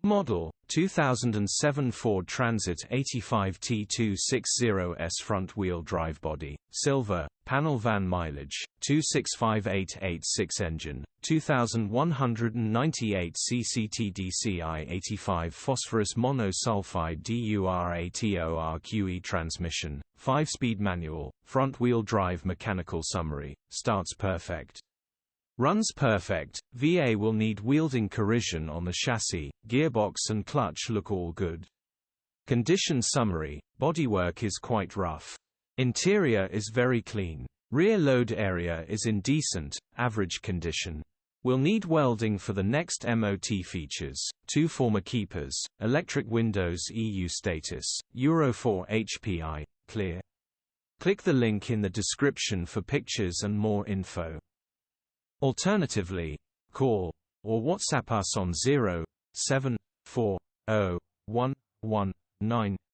Model 2007 Ford Transit 85 T260S front-wheel drive body, silver, panel van mileage, 265,886 engine, 2198 cc TDCI 85 phosphorus monosulfide DURATORQ-E transmission, 5-speed manual, front-wheel drive mechanical summary, starts perfect. Runs perfect. VA will need welding corrision on the chassis, gearbox and clutch look all good. Condition summary: bodywork is quite rough. Interior is very clean. Rear load area is in decent, average condition. Will need welding for the next MOT features, 2 former keepers, electric windows EU status, Euro 4 HPI, clear. Click the link in the description for pictures and more info. Alternatively, call or WhatsApp us on 0740119